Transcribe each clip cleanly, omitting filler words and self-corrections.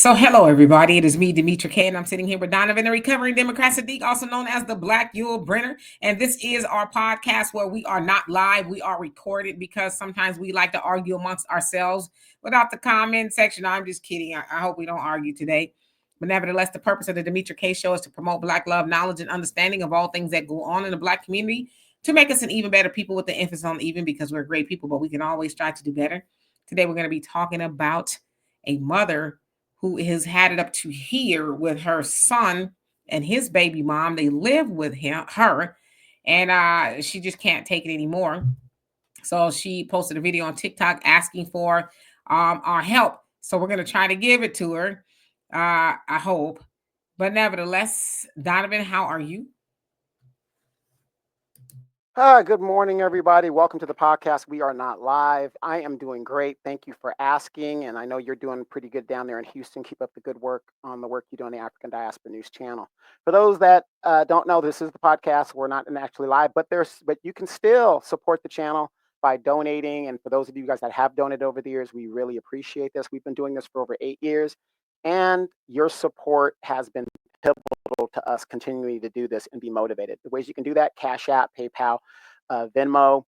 So, hello everybody. It is me, Demetra Kaye, and I'm sitting here with Donovan, the recovering Democrat Sadiq, also known as the Black Yule Brenner. And this is our podcast where we are not live, we are recorded because sometimes we like to argue amongst ourselves without the comment section. No, I'm just kidding. I hope we don't argue today. But nevertheless, the purpose of the Demetra Kaye show is to promote Black love, knowledge, and understanding of all things that go on in the Black community to make us an even better people with the emphasis on even because we're great people, but we can always try to do better. Today, we're going to be talking about a mother who has had it up to here with her son and his baby mom. They live with her, and she just can't take it anymore. So she posted a video on TikTok asking for our help. So we're gonna try to give it to her. I hope. But nevertheless, Donovan, how are you? Good morning, everybody. Welcome to the podcast. We are not live. I am doing great. Thank you for asking. And I know you're doing pretty good down there in Houston. Keep up the good work on the work you do on the African Diaspora News channel. For those that don't know, this is the podcast. We're not actually live, but you can still support the channel by donating. And for those of you guys that have donated over the years, we really appreciate this. We've been doing this for over 8 years, and your support has been pivotal to us continuing to do this and be motivated. The ways you can do that: Cash App, PayPal, Venmo,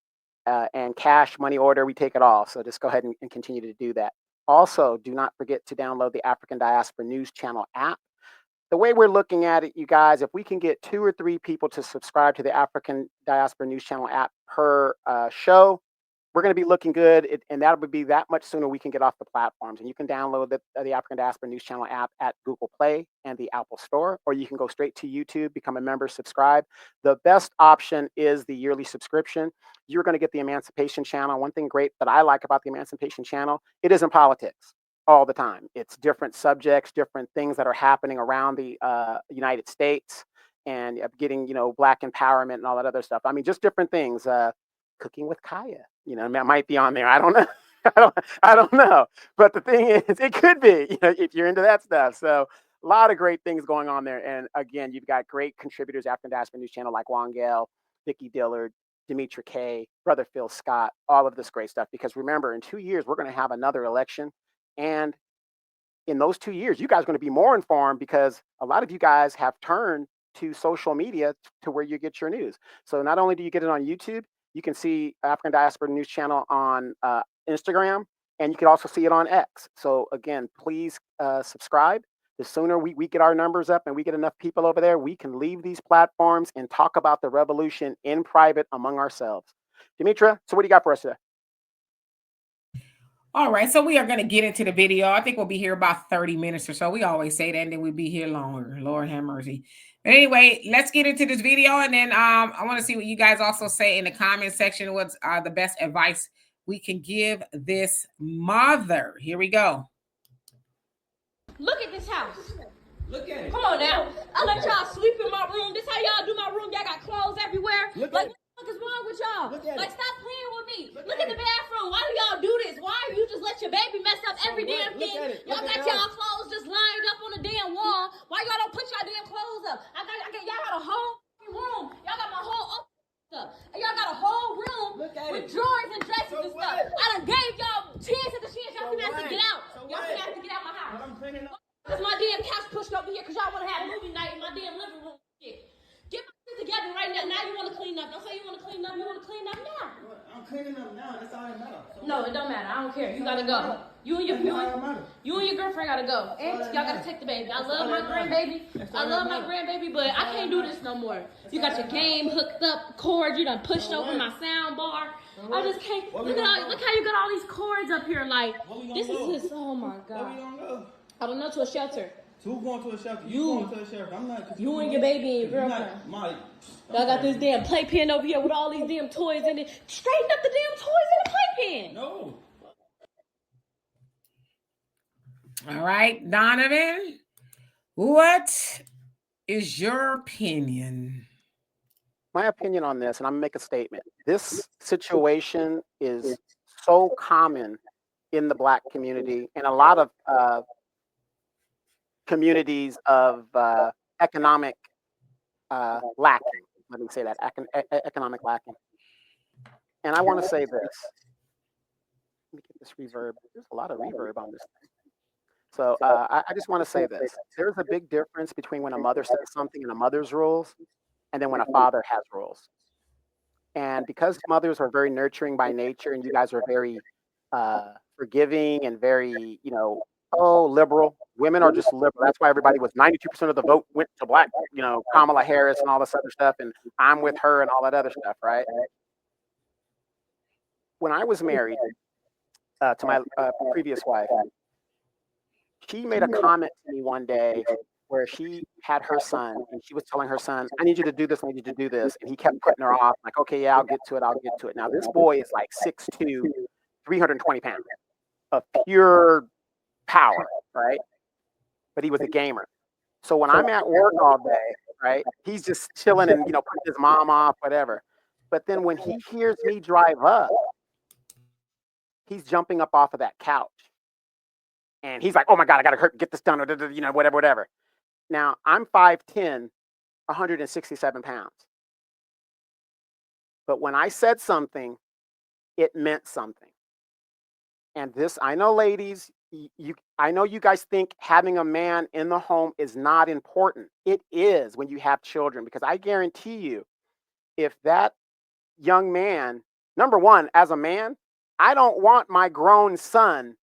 and cash, money order. We take it all. So just go ahead and continue to do that. Also, do not forget to download the African Diaspora News Channel app. The way we're looking at it, you guys, if we can get 2 or 3 people to subscribe to the African Diaspora News Channel app per show, we're going to be looking good, and that would be that much sooner we can get off the platforms. And you can download the African Diaspora News Channel app at Google Play and the Apple Store, or you can go straight to YouTube, become a member, subscribe. The best option is the yearly subscription. You're going to get the Emancipation Channel. One thing great that I like about the Emancipation Channel, it isn't politics all the time. It's different subjects, different things that are happening around the United States, and getting, Black empowerment and all that other stuff. I mean, just different things. Cooking with Kaye, that might be on there. I don't know. I don't know. But the thing is, it could be, if you're into that stuff. So a lot of great things going on there. And again, you've got great contributors, African Diaspora News Channel, like Wangel, Vicki Dillard, Demetra Kaye, Brother Phil Scott, all of this great stuff. Because remember, in 2 years, we're going to have another election. And in those 2 years, you guys are going to be more informed because a lot of you guys have turned to social media to where you get your news. So not only do you get it on YouTube, you can see African Diaspora News Channel on Instagram, and you can also see it on X. So again, please subscribe. The sooner we get our numbers up and we get enough people over there, we can leave these platforms and talk about the revolution in private among ourselves. Demetra, so what do you got for us today? All right, so we are going to get into the video. I think we'll be here about 30 minutes or so. We always say that, and then we'll be here longer. Lord have mercy. But anyway, let's get into this video, and then I want to see what you guys also say in the comment section. What's the best advice we can give this mother? Here we go. Look at this house. Look at it. Come on now. I let y'all sleep in my room. This how y'all do my room. Y'all got clothes everywhere. What the fuck is wrong with y'all? Like, stop playing with me. Look at the bathroom. Why do y'all do this? Why you just let your baby mess up every damn thing? Y'all got y'all clothes just lined up on the damn wall. Why y'all don't put y'all damn clothes up? Y'all got a whole room. Y'all got my whole stuff. Y'all got a whole room with drawers and dresses and stuff. I done gave y'all chance after chance. Y'all finna have to get out. Y'all finna have to get out my house. Cause my damn couch pushed over here because y'all want to have movie night in my damn living room. Shit. Get my shit together right now. Now you want to clean up. Don't say you want to clean up. You want to clean up now. I'm cleaning up now. That's all that matters. So no, it don't matter. I don't care. You gotta go. You and your girlfriend gotta go. And y'all gotta take the baby. I love my grandbaby. But I can't do this no more. You got your game hooked up, cords. You done pushed over my sound bar. I just can't. Look how you got all these cords up here. Like, this is just, oh my God. where we gonna go? I don't know, to a shelter. Who going to a shelter? You going to a shelter? I'm not. You and your baby and your girlfriend. Y'all got this damn playpen over here with all these damn toys in it. Straighten up the damn toys in the playpen. No. All right, Donovan, what is your opinion? My opinion on this, and I'm going to make a statement. This situation is so common in the Black community and a lot of communities of economic lacking. Let me say that, economic lacking. And I want to say this. Let me get this reverb. There's a lot of reverb on this thing. So I just want to say this. There's a big difference between when a mother says something and a mother's rules, and then when a father has rules. And because mothers are very nurturing by nature, and you guys are very forgiving and very, liberal. Women are just liberal. That's why everybody was 92% of the vote went to black, Kamala Harris and all this other stuff, and I'm with her and all that other stuff, right? When I was married to my previous wife, she made a comment to me one day where she had her son and she was telling her son, I need you to do this, I need you to do this. And he kept putting her off, like, okay, yeah, I'll get to it, I'll get to it. Now, this boy is like 6'2, 320 pounds of pure power, right? But he was a gamer. So when I'm at work all day, right, he's just chilling and, putting his mom off, whatever. But then when he hears me drive up, he's jumping up off of that couch. And he's like, oh my God, I got to get this done, or, whatever. Now, I'm 5'10", 167 pounds. But when I said something, it meant something. And this, I know, ladies, I know you guys think having a man in the home is not important. It is when you have children, because I guarantee you, if that young man, number one, as a man, I don't want my grown son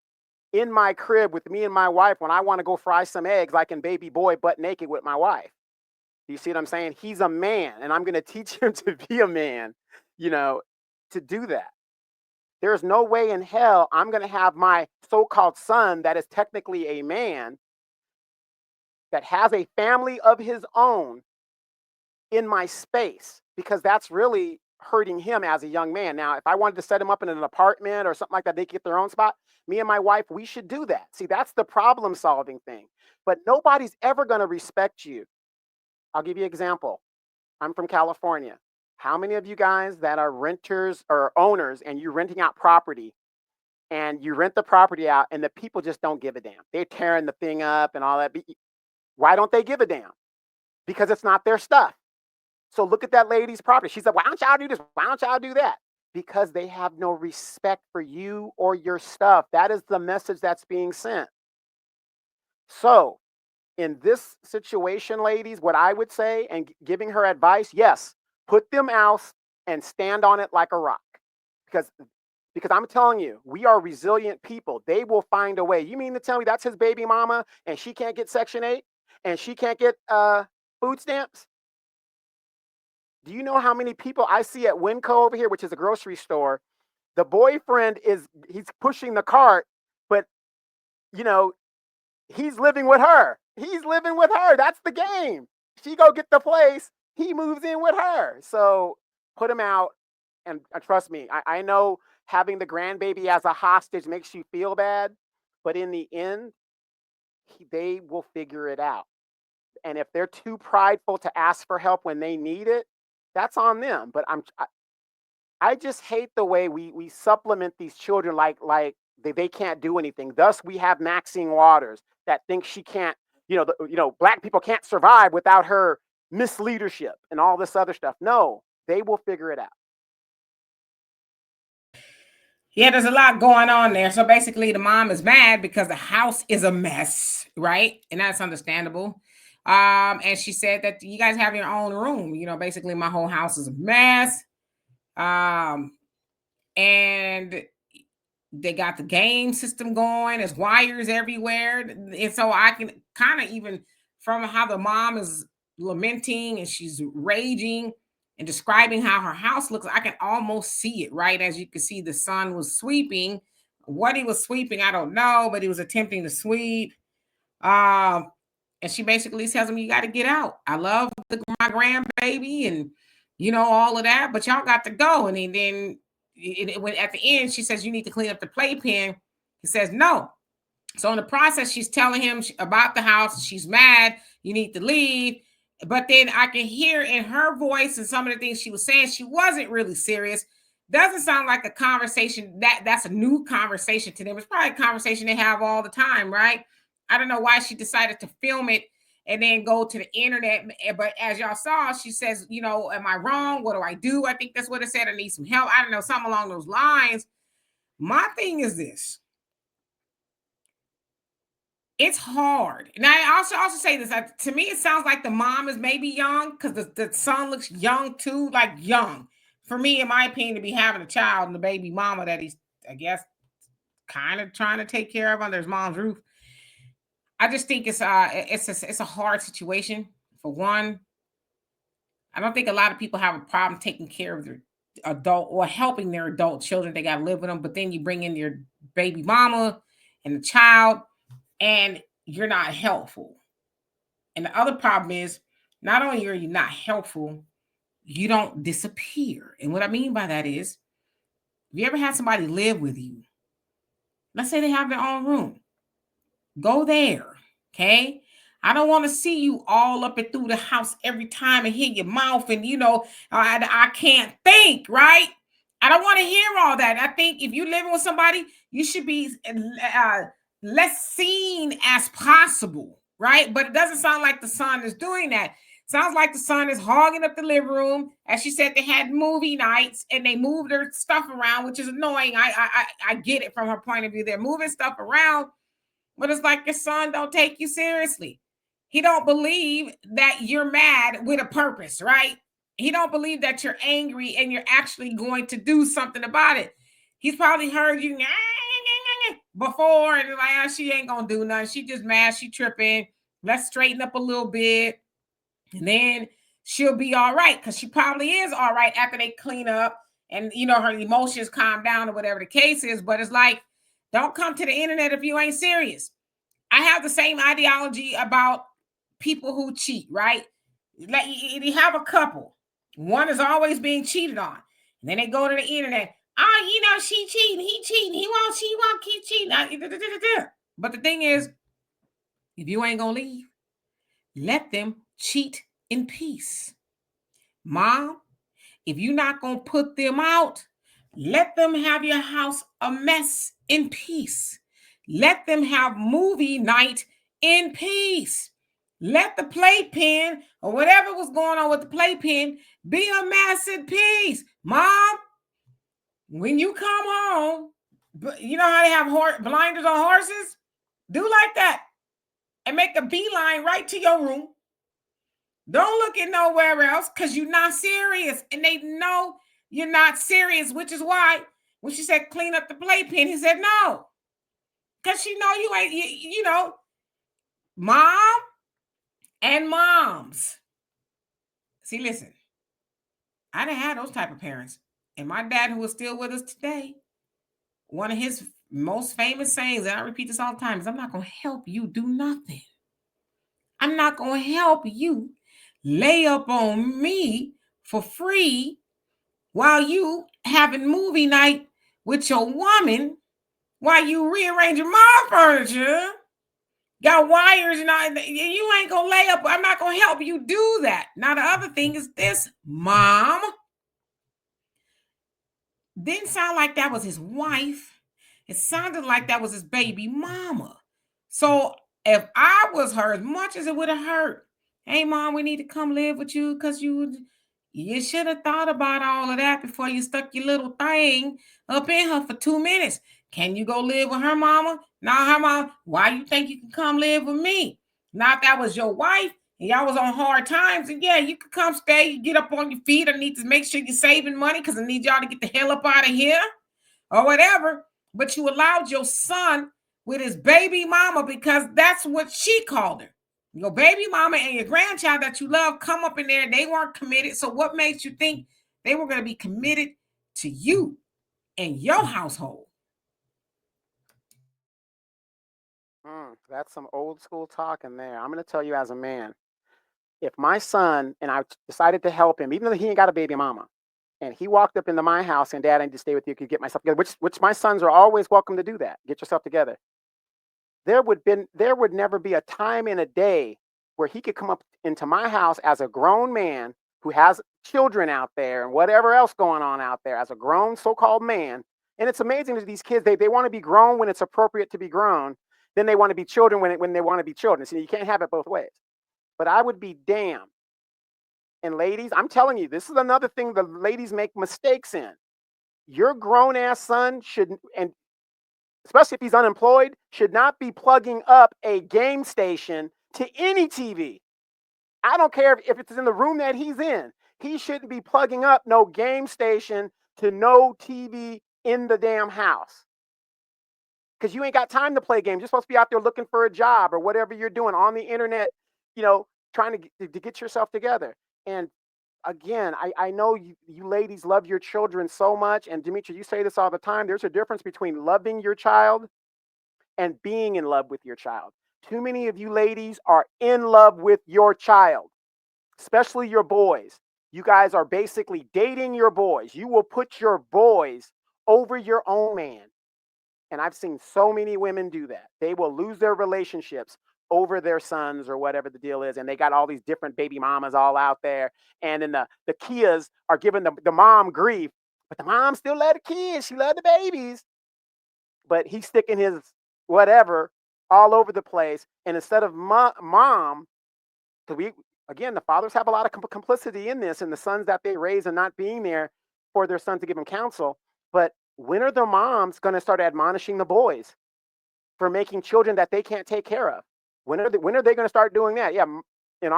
in my crib with me and my wife when I want to go fry some eggs like in Baby Boy butt naked with my wife. Do you see what I'm saying? He's a man, and I'm going to teach him to be a man, to do that. There's no way in hell I'm going to have my so-called son that is technically a man that has a family of his own in my space, because that's really hurting him as a young man. Now, if I wanted to set him up in an apartment or something like that, they get their own spot. Me and my wife, we should do that. See, that's the problem solving thing. But nobody's ever going to respect you. I'll give you an example. I'm from California. How many of you guys that are renters or owners and you're renting out property and you rent the property out and the people just don't give a damn? They're tearing the thing up and all that. Why don't they give a damn? Because it's not their stuff. So look at that lady's property. She said, why don't y'all do this? Why don't y'all do that? Because they have no respect for you or your stuff. That is the message that's being sent. So in this situation, ladies, what I would say, and giving her advice, yes, put them out and stand on it like a rock. Because I'm telling you, we are resilient people. They will find a way. You mean to tell me that's his baby mama and she can't get Section 8 and she can't get food stamps? Do you know how many people I see at Winco over here, which is a grocery store? The boyfriend he's pushing the cart, but he's living with her. He's living with her. That's the game. She go get the place. He moves in with her. So put him out. And trust me, I know having the grandbaby as a hostage makes you feel bad, but in the end, they will figure it out. And if they're too prideful to ask for help when they need it, that's on them. But I just hate the way we supplement these children like they can't do anything. Thus, we have Maxine Waters that thinks she can't, black people can't survive without her misleadership and all this other stuff. No, they will figure it out. Yeah, there's a lot going on there. So basically, the mom is mad because the house is a mess, right? And that's understandable. And she said that you guys have your own room. Basically, my whole house is a mess. And they got the game system going. There's wires everywhere. And so I can kind of, even from how the mom is lamenting and she's raging and describing how her house looks, I can almost see it, right? As you can see, the son was sweeping. What he was sweeping, I don't know, but he was attempting to sweep. And she basically tells him, you got to get out. I love my grandbaby and, all of that, but y'all got to go. And then when at the end, she says, you need to clean up the playpen. He says, no. So in the process, she's telling him about the house. She's mad. You need to leave. But then I can hear in her voice and some of the things she was saying, she wasn't really serious. Doesn't sound like a conversation that's a new conversation to them. It's probably a conversation they have all the time, right? I don't know why she decided to film it and then go to the internet. But as y'all saw, she says, am I wrong? What do I do? I think that's what it said. I need some help. I don't know, something along those lines. My thing is this. It's hard. And I also say this. To me, it sounds like the mom is maybe young because the son looks young too, like young. For me, in my opinion, to be having a child and the baby mama that he's, I guess, kind of trying to take care of under his mom's roof. I just think it's a hard situation. For one, I don't think a lot of people have a problem taking care of their adult or helping their adult children. They got to live with them, but then you bring in your baby mama and the child, and you're not helpful. And the other problem is, not only are you not helpful, you don't disappear. And what I mean by that is, if you ever had somebody live with you, let's say they have their own room, go there. Okay. I don't want to see you all up and through the house every time and hear your mouth and, I can't think, right? I don't want to hear all that. I think if you're living with somebody, you should be less seen as possible, right? But it doesn't sound like the son is doing that. Sounds like the son is hogging up the living room. As she said, they had movie nights and they moved their stuff around, which is annoying. I get it from her point of view. They're moving stuff around, but it's like your son don't take you seriously. He don't believe that you're mad with a purpose, right? He don't believe that you're angry and you're actually going to do something about it. He's probably heard you before and like, oh, she ain't gonna do nothing. She just mad, she tripping. Let's straighten up a little bit. And then she'll be all right, because she probably is all right after they clean up and her emotions calm down or whatever the case is. But it's like, don't come to the internet if you ain't serious. I have the same ideology about people who cheat, right? Like you have a couple. One is always being cheated on. And then they go to the internet. Oh, she cheating, he cheating, he won't keep cheating. But the thing is, if you ain't gonna leave, let them cheat in peace. Mom, if you're not gonna put them out, let them have your house a mess in peace. Let them have movie night in peace. Let the playpen or whatever was going on with the playpen be a mess in peace. Mom, when you come home, you know how they have blinders on horses? Do like that and make a beeline right to your room. Don't look at nowhere else, because you're not serious. And they know you're not serious, which is why when she said clean up the playpen, he said no. Because she know you ain't, mom and moms. See, listen, I didn't have those type of parents. And my dad, who is still with us today, one of his most famous sayings, and I repeat this all the time, is I'm not going to help you do nothing. I'm not going to help you lay up on me for free while you having movie night with your woman, while you rearranging my furniture, got wires and all, you ain't gonna lay up. I'm not gonna help you do that. Now the other thing is this, mom. Didn't sound like that was his wife. It sounded like that was his baby mama. So if I was her, as much as it would have hurt, hey mom, we need to come live with you because you should have thought about all of that before you stuck your little thing up in her for 2 minutes. Can you go live with her mama? Now her mom, why you think you can come live with me? Now if that was your wife and y'all was on hard times, and yeah, you could come stay, you get up on your feet. I need to make sure you're saving money because I need y'all to get the hell up out of here or whatever. But you allowed your son with his baby mama, because that's what she called her. Your baby mama and your grandchild that you love come up in there. They weren't committed. So what makes you think they were going to be committed to you and your household? That's some old school talk in there. I'm going to tell you as a man, if my son and I decided to help him, even though he ain't got a baby mama, and he walked up into my house and dad, I need to stay with you, could get myself together, which my sons are always welcome to do that. Get yourself together. There would never be a time in a day where he could come up into my house as a grown man who has children out there and whatever else going on out there as a grown so-called man. And it's amazing that these kids, they want to be grown when it's appropriate to be grown. Then they want to be children when they want to be children. So you can't have it both ways. But I would be damned. And ladies, I'm telling you, this is another thing the ladies make mistakes in. Your grown ass son should, and especially if he's unemployed, should not be plugging up a game station to any TV. I don't care if it's in the room that he's in. He shouldn't be plugging up no game station to no TV in the damn house. Because you ain't got time to play games. You're supposed to be out there looking for a job or whatever you're doing on the internet, trying to get yourself together. And again, I know you ladies love your children so much. And Demetra, you say this all the time. There's a difference between loving your child and being in love with your child. Too many of you ladies are in love with your child, especially your boys. You guys are basically dating your boys. You will put your boys over your own man. And I've seen so many women do that. They will lose their relationships over their sons or whatever the deal is. And they got all these different baby mamas all out there. And then the Kias are giving the mom grief. But the mom still love the kids. She loved the babies. But he's sticking his whatever all over the place. And instead of mom, because the fathers have a lot of complicity in this, and the sons that they raise and not being there for their son to give them counsel. But when are the moms going to start admonishing the boys for making children that they can't take care of? When are they going to start doing that? Yeah, in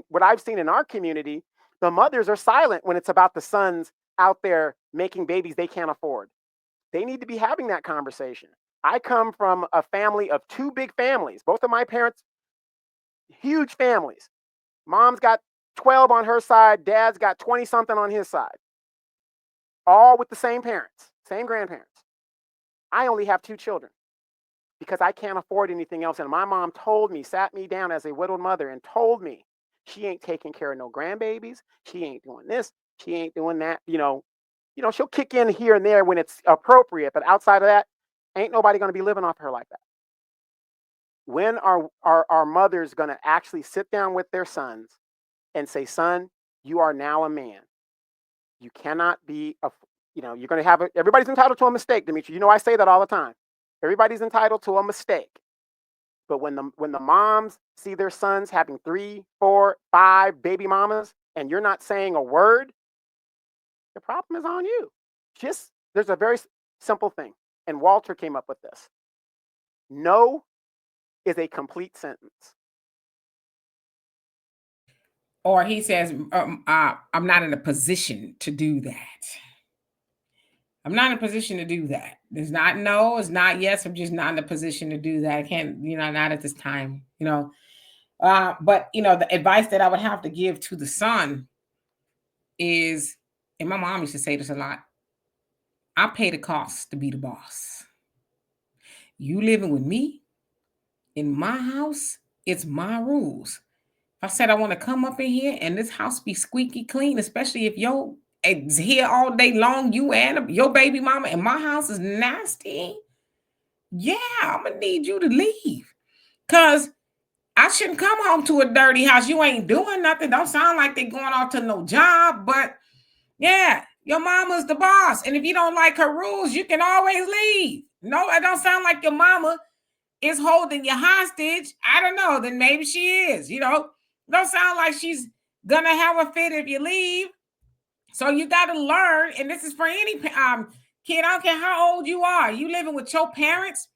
what I've seen in our community, the mothers are silent when it's about the sons out there making babies they can't afford. They need to be having that conversation. I come from a family of two big families. Both of my parents, huge families. Mom's got 12 on her side. Dad's got 20 something on his side. All with the same parents, same grandparents. I only have 2 children because I can't afford anything else. And my mom sat me down as a widowed mother and told me she ain't taking care of no grandbabies. She ain't doing this. She ain't doing that. She'll kick in here and there when it's appropriate. But outside of that, ain't nobody going to be living off her like that. When are our mothers going to actually sit down with their sons and say, son, you are now a man. You cannot be, you're going to have everybody's entitled to a mistake, Demetra. I say that all the time. Everybody's entitled to a mistake. But when the moms see their sons having 3, 4, 5 baby mamas, and you're not saying a word, the problem is on you. There's a very simple thing. And Walter came up with this. No is a complete sentence. Or he says, I'm not in a position to do that. I'm not in a position to do that. It's not no, it's not yes. I'm just not in a position to do that. I can't, not at this time, But, the advice that I would have to give to the son is, and my mom used to say this a lot, I pay the cost to be the boss. You living with me in my house, it's my rules. If I said I want to come up in here and this house be squeaky clean, especially if it's here all day long, you and your baby mama, and my house is nasty, yeah, I'm gonna need you to leave. Cause I shouldn't come home to a dirty house. You ain't doing nothing. Don't sound like they going off to no job, but yeah, your mama's the boss. And if you don't like her rules, you can always leave. No, it don't sound like your mama is holding you hostage. I don't know. Then maybe she is, Don't sound like she's gonna have a fit if you leave. So you got to learn, and this is for any kid. I don't care how old you are. You living with your parents,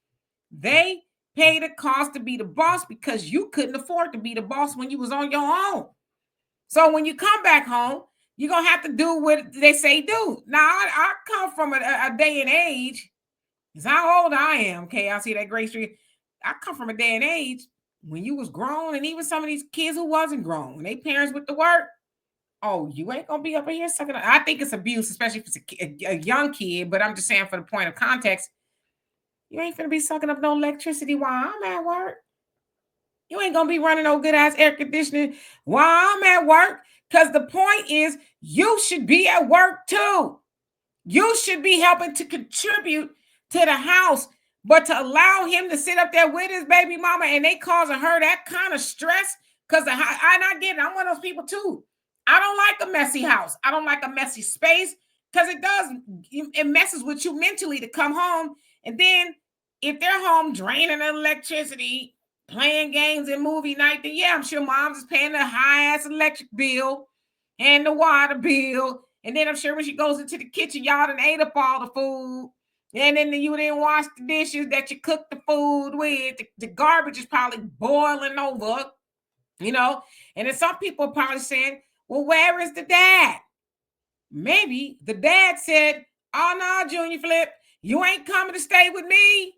they pay the cost to be the boss because you couldn't afford to be the boss when you was on your own. So when you come back home, you're gonna have to do what they say do. Now I come from a day and age. It's how old I am. Okay, I see that Grace Street. I come from a day and age when you was grown, and even some of these kids who wasn't grown, when they parents went to work. Oh, you ain't gonna be up in here sucking. I think it's abuse, especially if it's a young kid. But I'm just saying, for the point of context, you ain't gonna be sucking up no electricity while I'm at work. You ain't gonna be running no good ass air conditioning while I'm at work. Because the point is, you should be at work too. You should be helping to contribute to the house, but to allow him to sit up there with his baby mama and they causing her that kind of stress. Because I get it. I'm one of those people too. I don't like a messy house. I don't like a messy space because it messes with you mentally to come home. And then if they're home draining electricity, playing games and movie night, then yeah, I'm sure mom's is paying the high ass electric bill and the water bill. And then I'm sure when she goes into the kitchen, y'all done ate up all the food. And then you didn't wash the dishes that you cooked the food with. The garbage is probably boiling over, you know. And then some people are probably saying, well, where is the dad? Maybe the dad said, oh, no, Junior Flip, you ain't coming to stay with me.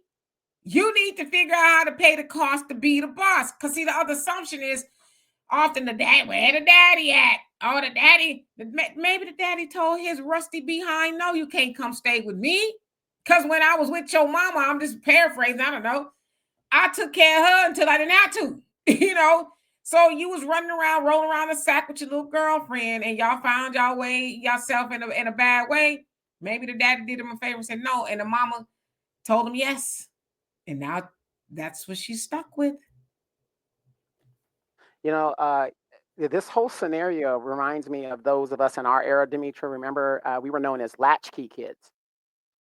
You need to figure out how to pay the cost to be the boss. Because, see, the other assumption is often the dad, where the daddy at? Oh, the daddy, maybe the daddy told his rusty behind, no, you can't come stay with me. Because when I was with your mama, I'm just paraphrasing, I don't know, I took care of her until I didn't have to, you know. So you was running around, rolling around the sack with your little girlfriend, and y'all found y'all way yourself in a bad way. Maybe the daddy did him a favor and said no, and the mama told him yes, and now that's what she's stuck with. You know, this whole scenario reminds me of those of us in our era, Demetra. Remember, we were known as latchkey kids.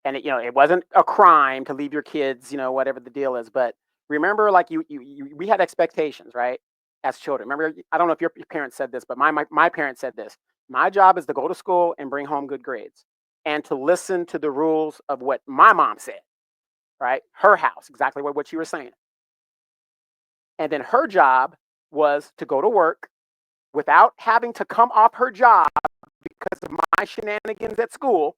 And it wasn't a crime to leave your kids, whatever the deal is. But remember, like we had expectations, right? As children. Remember, I don't know if your parents said this, but my parents said this. My job is to go to school and bring home good grades and to listen to the rules of what my mom said, right? Her house, exactly what you were saying. And then her job was to go to work without having to come off her job because of my shenanigans at school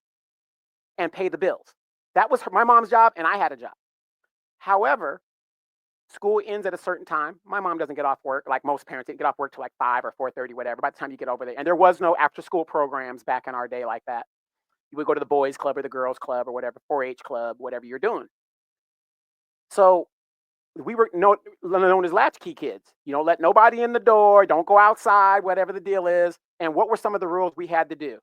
and pay the bills. That was my mom's job, and I had a job. However, school ends at a certain time. My mom doesn't get off work like most parents. They get off work till like 5 or 4:30, whatever. By the time you get over there, and there was no after-school programs back in our day like that. You would go to the boys' club or the girls' club or whatever, 4-H club, whatever you're doing. So we were known as latchkey kids. Let nobody in the door. Don't go outside, whatever the deal is. And what were some of the rules we had to do?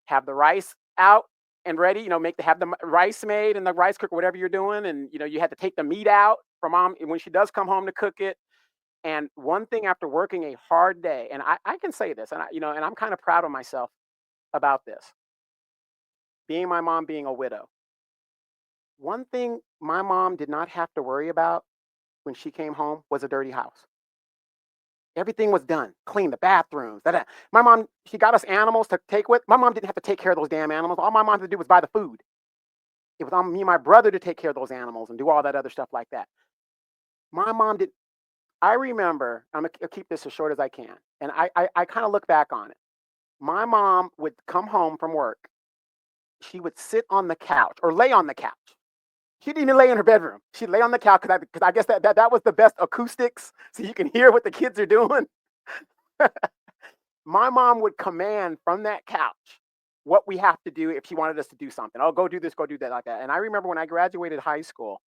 Have the rice out and ready, have the rice made in the rice cooker, whatever you're doing. And, you had to take the meat out for mom when she does come home to cook it. And one thing after working a hard day, and I can say this, and and I'm kind of proud of myself about this, being my mom being a widow. One thing my mom did not have to worry about when she came home was a dirty house. Everything was done, clean the bathrooms. My mom, she got us animals to take with. My mom didn't have to take care of those damn animals. All my mom had to do was buy the food. It was on me and my brother to take care of those animals and do all that other stuff like that. My mom did. I remember, I'm going to keep this as short as I can. And I kind of look back on it. My mom would come home from work. She would sit on the couch or lay on the couch. She didn't even lay in her bedroom. She'd lay on the couch because I guess that was the best acoustics, so you can hear what the kids are doing. My mom would command from that couch what we have to do if she wanted us to do something. Oh, go do this, go do that, like that. And I remember when I graduated high school,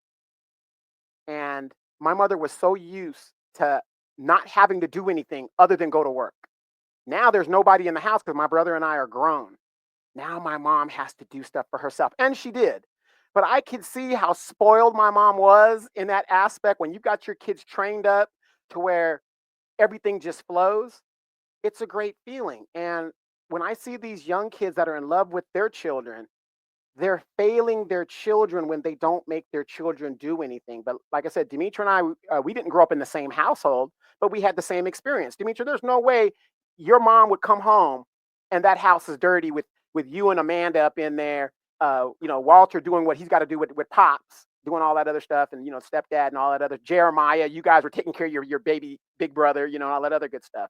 and my mother was so used to not having to do anything other than go to work. Now there's nobody in the house because my brother and I are grown. Now my mom has to do stuff for herself, and she did. But I could see how spoiled my mom was in that aspect. When you got your kids trained up to where everything just flows, it's a great feeling. And when I see these young kids that are in love with their children, they're failing their children when they don't make their children do anything. But like I said, Demetra and I, we didn't grow up in the same household, but we had the same experience. Demetra, there's no way your mom would come home and that house is dirty with you and Amanda up in there. Walter doing what he's got to do with Pops, doing all that other stuff, and stepdad and all that other. Jeremiah, you guys were taking care of your baby big brother, all that other good stuff.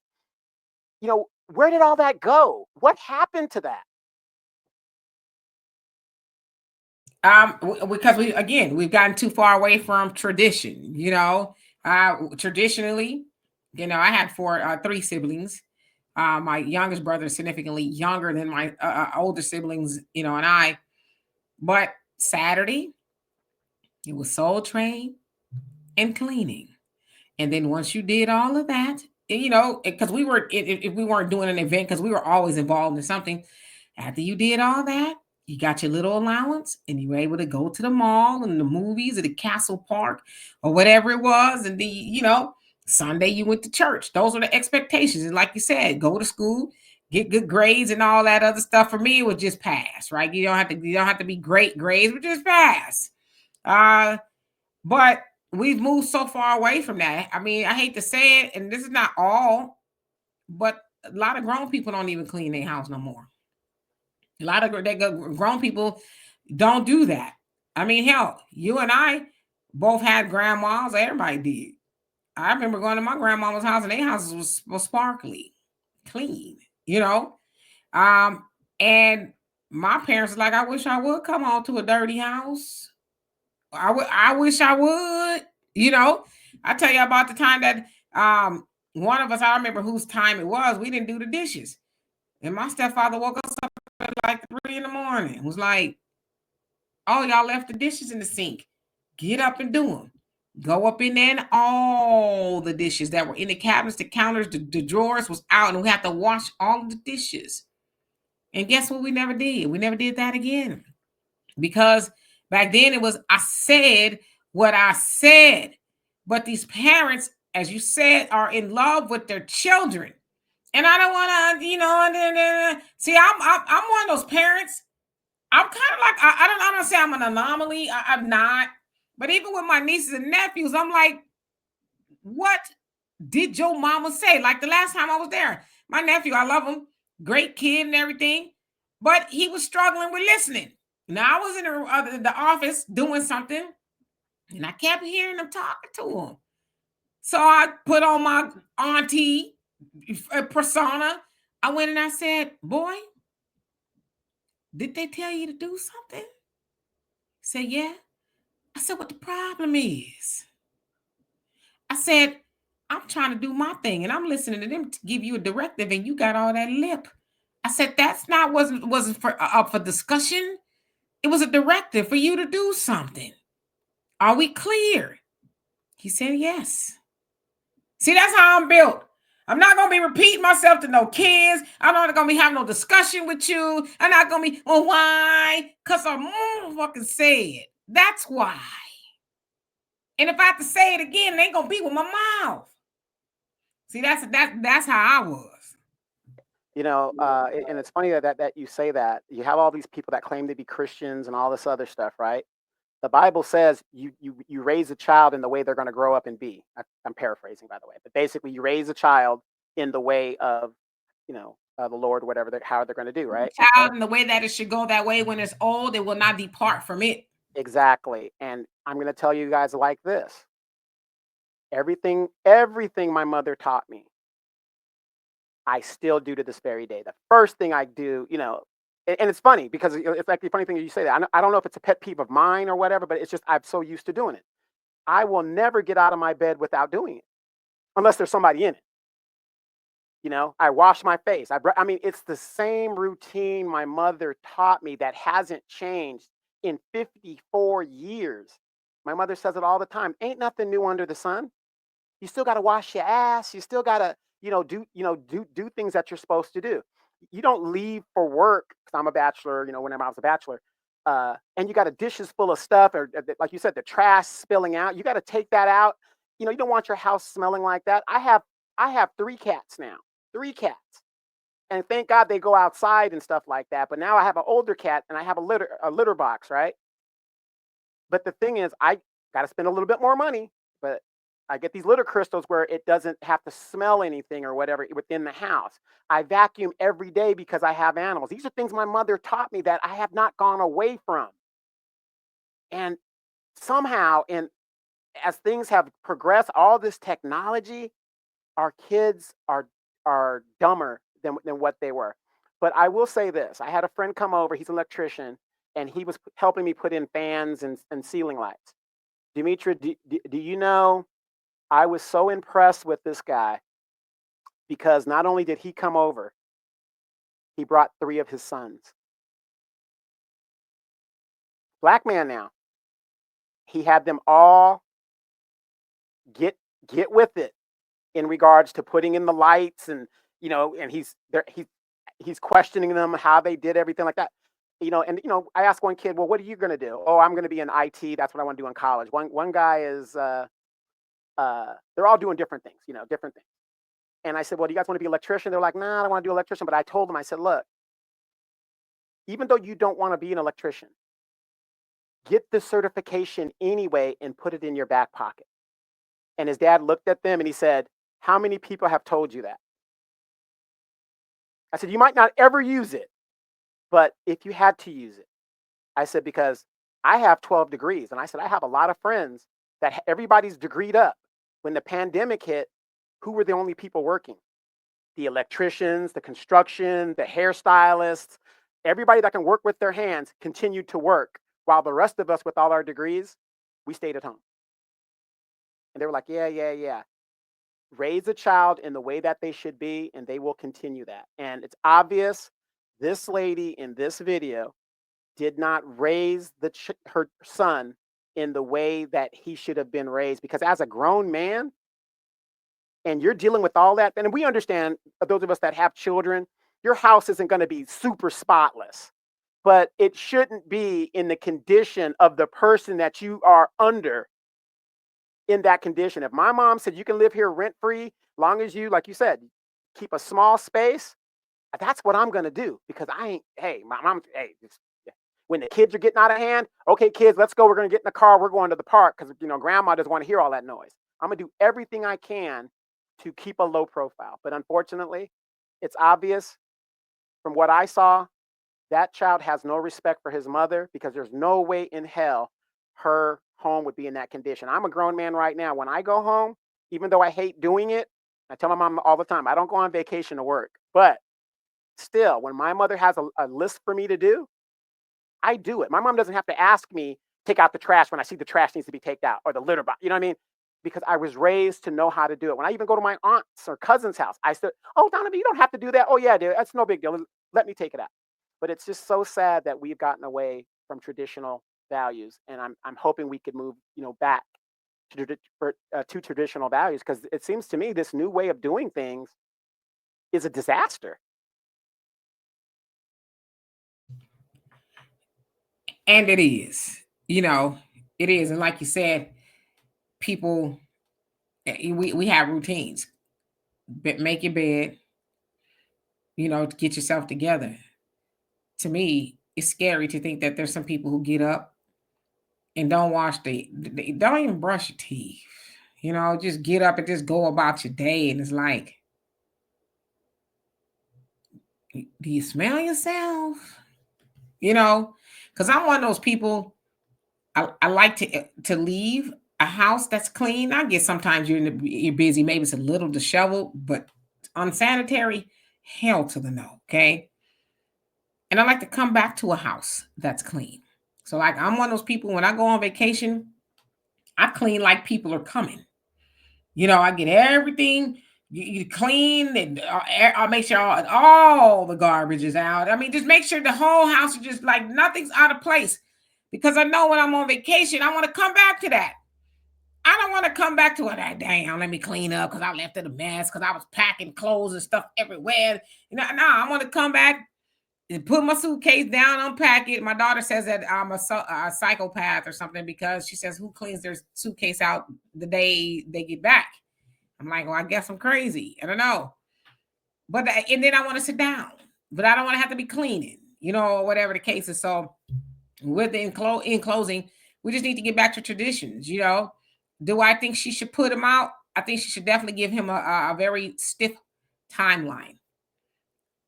Where did all that go? What happened to that? Because we've gotten too far away from tradition. Traditionally, I had three siblings. My youngest brother is significantly younger than my older siblings, and I. But Saturday, it was soul train and cleaning. And then once you did all of that, because we were, if we weren't doing an event, because we were always involved in something, after you did all that, you got your little allowance and you were able to go to the mall and the movies or the castle park or whatever it was. And Sunday you went to church. Those were the expectations. And like you said, go to school, get good grades and all that other stuff. For me, it was just pass, right? You don't have to be great grades, but just pass. But we've moved so far away from that. I mean, I hate to say it, and this is not all, but a lot of grown people don't even clean their house no more. A lot of grown people, Don't do that. I mean, hell, you and I both had grandmas. Everybody did. I remember going to my grandmama's house, and their house was sparkly, clean, you know. Um, and my parents were like, I wish I would come home to a dirty house. I wish I would, you know. I tell you about the time that one of us, I remember whose time it was, we didn't do the dishes. And my stepfather woke us up at like 3 in the morning. Was like, oh, y'all left the dishes in the sink. Get up and do them. Go up in there, and all the dishes that were in the cabinets, the counters, the drawers was out, and we had to wash all of the dishes. And guess what? We never did. We never did that again. Because back then it was, I said what I said. But these parents, as you said, are in love with their children. And I don't want to, you know, see, I'm one of those parents. I'm kind of like, I don't say I'm an anomaly. I'm not. But even with my nieces and nephews, I'm like, what did your mama say? Like the last time I was there, my nephew, I love him, great kid and everything, but he was struggling with listening. Now I was in the office doing something, and I kept hearing them talking to him. So I put on my auntie persona. I went and I said, boy, did they tell you to do something? He said, yeah. I said, what the problem is? I said, I'm trying to do my thing and I'm listening to them to give you a directive and you got all that lip. I said, that's not wasn't for up for discussion. It was a directive for you to do something. Are we clear? He said, yes. See, that's how I'm built. I'm not going to be repeating myself to no kids. I'm not going to be having no discussion with you. I'm not going to be, well, why? Because I motherfucking said. That's why. And if I have to say it again, it ain't going to be with my mouth. See, that's how I was. You know, and it's funny that you say that. You have all these people that claim to be Christians and all this other stuff, right? The Bible says you raise a child in the way they're going to grow up and be. I'm paraphrasing, by the way, but basically, you raise a child in the way of, the Lord, whatever how they're going to do, right? Child in the way that it should go that way when it's old, it will not depart from it. Exactly. And I'm going to tell you guys like this. Everything my mother taught me, I still do to this very day. The first thing I do, and it's funny because it's like the funny thing you say that. I don't know if it's a pet peeve of mine or whatever, but it's just I'm so used to doing it. I will never get out of my bed without doing it, unless there's somebody in it. I wash my face. I mean, it's the same routine my mother taught me that hasn't changed in 54 years. My mother says it all the time. Ain't nothing new under the sun. You still got to wash your ass. You still got to, do things that you're supposed to do. You don't leave for work, because I'm a bachelor, whenever I was a bachelor, and you got a dishes full of stuff, or like you said, the trash spilling out. You got to take that out. You don't want your house smelling like that. I have 3 cats now. 3 cats. And thank God they go outside and stuff like that. But now I have an older cat and I have a litter box, right? But the thing is, I got to spend a little bit more money, but I get these litter crystals where it doesn't have to smell anything or whatever within the house. I vacuum every day because I have animals. These are things my mother taught me that I have not gone away from. And somehow, as things have progressed, all this technology, our kids are dumber than what they were. But I will say this. I had a friend come over. He's an electrician, and he was helping me put in fans and ceiling lights. Demetra, do you know, I was so impressed with this guy because not only did he come over, he brought 3 of his sons. Black man now. He had them all get with it in regards to putting in the lights, and and he's questioning them how they did everything like that. I asked one kid, well, what are you going to do? Oh, I'm going to be in IT. That's what I want to do in college. One guy is they're all doing different things, different things. And I said, well, do you guys want to be an electrician? They're like, nah, I don't want to do electrician. But I told them, I said, look, even though you don't want to be an electrician, get the certification anyway and put it in your back pocket. And his dad looked at them and he said, how many people have told you that? I said, you might not ever use it, but if you had to use it, I said, because I have 12 degrees. And I said, I have a lot of friends that everybody's degreed up. When the pandemic hit, who were the only people working? The electricians, the construction, the hairstylists, everybody that can work with their hands continued to work, while the rest of us with all our degrees, we stayed at home. And they were like, yeah. Raise a child in the way that they should be, and they will continue that. And it's obvious this lady in this video did not raise her son in the way that he should have been raised, because as a grown man, and you're dealing with all that, and we understand, those of us that have children, your house isn't going to be super spotless, but it shouldn't be in the condition of the person that you are under in that condition. If my mom said you can live here rent free, long as you, like you said, keep a small space, that's what I'm going to do, because my mom, when the kids are getting out of hand, okay, kids, let's go. We're going to get in the car. We're going to the park, because, grandma doesn't want to hear all that noise. I'm going to do everything I can to keep a low profile. But unfortunately, it's obvious from what I saw, that child has no respect for his mother, because there's no way in hell her home would be in that condition. I'm a grown man right now. When I go home, even though I hate doing it, I tell my mom all the time, I don't go on vacation to work. But still, when my mother has a list for me to do, I do it. My mom doesn't have to ask me, take out the trash when I see the trash needs to be taken out, or the litter box. You know what I mean? Because I was raised to know how to do it. When I even go to my aunt's or cousin's house, I said, oh, Donovan, you don't have to do that. Oh, yeah, dude, that's no big deal. Let me take it out. But it's just so sad that we've gotten away from traditional values. And I'm hoping we could move, back to traditional values, because it seems to me this new way of doing things is a disaster. And it is, it is. And like you said, people, we have routines. Make your bed, to get yourself together. To me, it's scary to think that there's some people who get up and don't they don't even brush your teeth. Just get up and just go about your day. And it's like, do you smell yourself? Because I'm one of those people, I like to leave a house that's clean. I get sometimes you're busy, maybe it's a little disheveled, but unsanitary, hell to the no, okay? And I like to come back to a house that's clean. So like I'm one of those people, when I go on vacation, I clean like people are coming. I get everything you clean, and I'll make sure all the garbage is out. I mean, just make sure the whole house is just like nothing's out of place, because I know when I'm on vacation, I want to come back to that. I don't want to come back to it. Damn, let me clean up because I left it a mess, because I was packing clothes and stuff everywhere. I want to come back and put my suitcase down, unpack it. My daughter says that I'm a psychopath or something, because she says, who cleans their suitcase out the day they get back? I'm like, well, I guess I'm crazy. I don't know. But and then I want to sit down, but I don't want to have to be cleaning, or whatever the case is. So in closing, we just need to get back to traditions. Do I think she should put him out? I think she should definitely give him a very stiff timeline.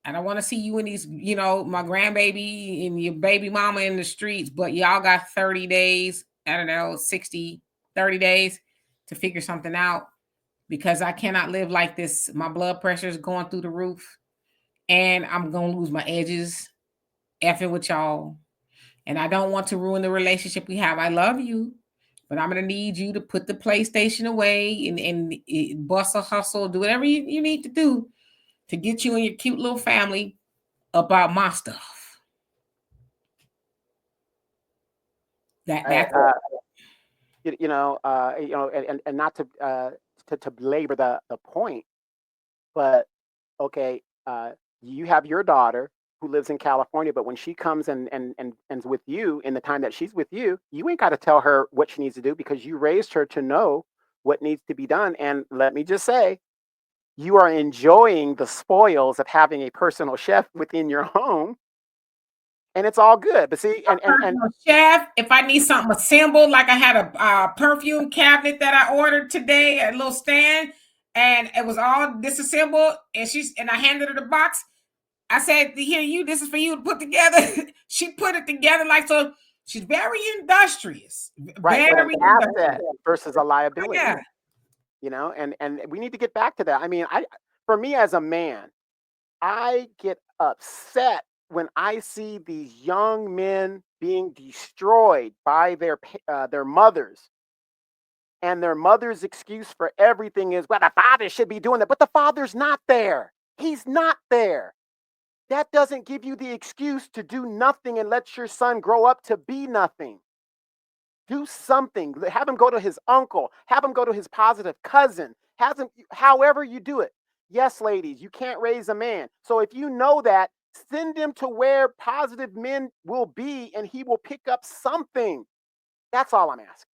I don't want to see you and these, my grandbaby and your baby mama in the streets, but y'all got 30 days, 60, 30 days to figure something out, because I cannot live like this. My blood pressure is going through the roof, and I'm going to lose my edges effing with y'all. And I don't want to ruin the relationship we have. I love you, but I'm going to need you to put the PlayStation away and bust a hustle, do whatever you need to do to get you and your cute little family about my stuff. That's and not to belabor the point, but okay, you have your daughter who lives in California, but when she comes and's with you in the time that she's with you, you ain't got to tell her what she needs to do, because you raised her to know what needs to be done. And let me just say, you are enjoying the spoils of having a personal chef within your home, and it's all good. But see, and chef, if I need something assembled, like I had a perfume cabinet that I ordered today, a little stand, and it was all disassembled, and I handed her the box. I said, here, this is for you to put together. She put it together like, so she's very industrious. Right, but an Very asset versus a liability. Yeah. And we need to get back to that. I mean, for me as a man, I get upset when I see these young men being destroyed by their mothers, and their mother's excuse for everything is, well, the father should be doing that, but the father's not there. He's not there. That doesn't give you the excuse to do nothing and let your son grow up to be nothing. Do something. Have him go to his uncle. Have him go to his positive cousin. Have him, however you do it. Yes, ladies, you can't raise a man. So if you know that, send him to where positive men will be, and he will pick up something. That's all I'm asking.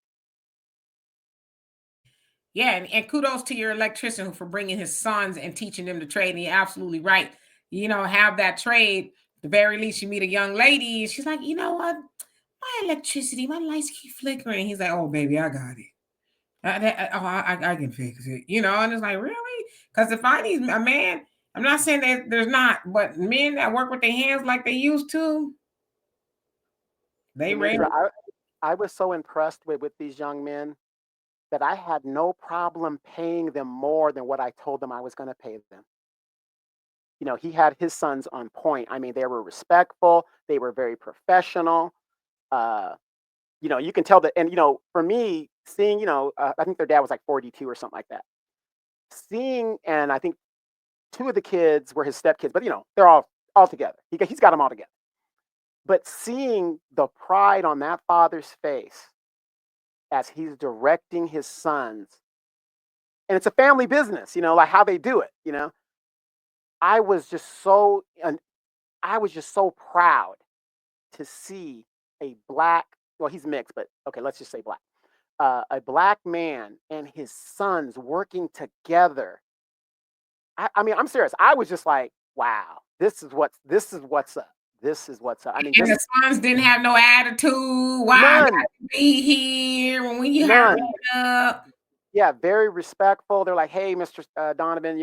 Yeah, and kudos to your electrician for bringing his sons and teaching them to trade. And you're absolutely right. Have that trade. At the very least, you meet a young lady, and she's like, you know what? My electricity, my lights keep flickering. He's like, oh, baby, I got it. I can fix it. And it's like, really? Because if I need a man, I'm not saying that there's not, but men that work with their hands like they used to, they ready. I was so impressed with these young men that I had no problem paying them more than what I told them I was going to pay them. He had his sons on point. I mean, they were respectful. They were very professional. You can tell that. And, for me, seeing, I think their dad was like 42 or something like that. And I think two of the kids were his stepkids, but, they're all together. He's got them all together. But seeing the pride on that father's face as he's directing his sons, and it's a family business, like how they do it, I was just so proud to see a black, well, he's mixed, but okay, let's just say black, a black man and his sons working together. I mean, I'm serious. I was just like, wow, this is what's up. This is what's up. I mean, and the sons didn't have no attitude. Why I got to be here when you have up? Yeah, very respectful. They're like, hey, Mr. Donovan, do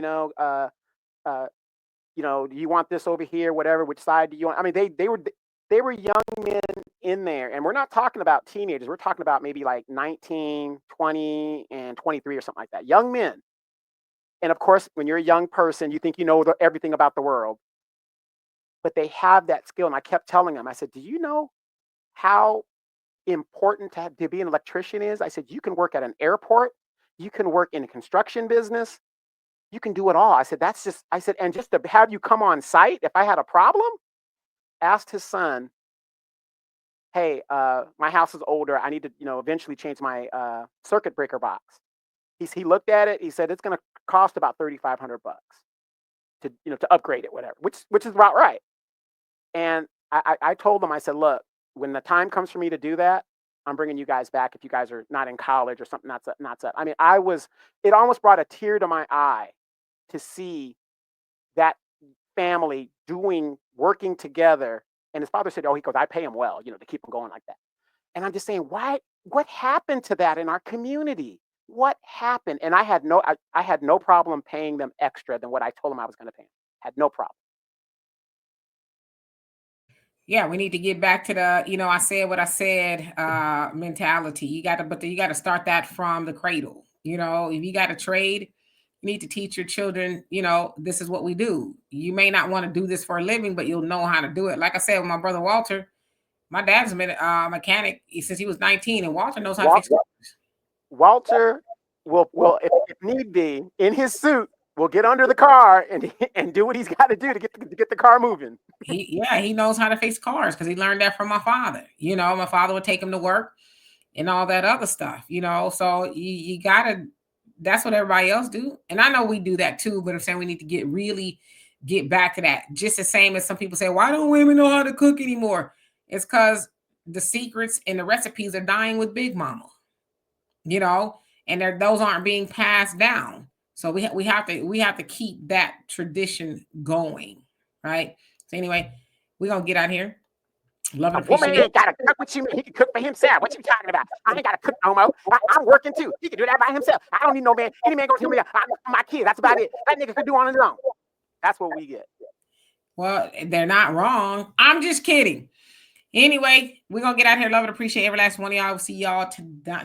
you want this over here? Whatever. Which side do you want? I mean, they were young men in there, and we're not talking about teenagers. We're talking about maybe like 19, 20, and 23 or something like that. Young men. And of course, when you're a young person, you think you know everything about the world. But they have that skill. And I kept telling them, I said, do you know how important to be an electrician is? I said, you can work at an airport. You can work in a construction business. You can do it all. I said, and just to have you come on site, if I had a problem, asked his son, hey, my house is older. I need to, eventually change my circuit breaker box. He looked at it. He said, it's going to cost about $3,500 to upgrade it, whatever, which is about right. And I told them, I said, look, when the time comes for me to do that, I'm bringing you guys back if you guys are not in college or something. Not set. I mean, it almost brought a tear to my eye to see that family working together. And his father said, he goes, I pay him well, to keep him going like that. And I'm just saying, what happened to that in our community? What happened? And I had no problem paying them extra than what I told them I was going to pay them. Had no problem. Yeah, we need to get back to the, I said what I said, mentality. You got to start that from the cradle. If you got to trade, you need to teach your children, this is what we do. You may not want to do this for a living, but you'll know how to do it. Like I said, with my brother Walter, my dad's a mechanic since he was 19, and Walter knows how to fix cars. Walter will, if need be, in his suit, will get under the car and do what he's got to do to get the car moving. He knows how to fix cars because he learned that from my father. My father would take him to work and all that other stuff. So you gotta. That's what everybody else do, and I know we do that too. But I'm saying we need to get back to that. Just the same as some people say, why don't women know how to cook anymore? It's because the secrets and the recipes are dying with Big Mama. And those aren't being passed down. So we have to keep that tradition going, right? So anyway, we're gonna get out here. Love and appreciate it. Ain't gotta cook what you mean. He can cook for himself. What you talking about? I ain't gotta cook no more. I'm working too. He can do that by himself. I don't need no man. Any man gonna tell me my kid. That's about it. That nigga can do on his own. That's what we get. Well, they're not wrong. I'm just kidding. Anyway, we're going to get out here. Love and appreciate every last one of y'all. We'll see y'all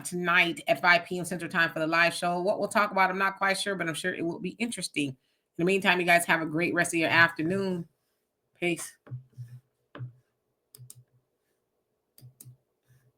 tonight at 5 p.m. Central Time for the live show. What we'll talk about, I'm not quite sure, but I'm sure it will be interesting. In the meantime, you guys have a great rest of your afternoon. Peace.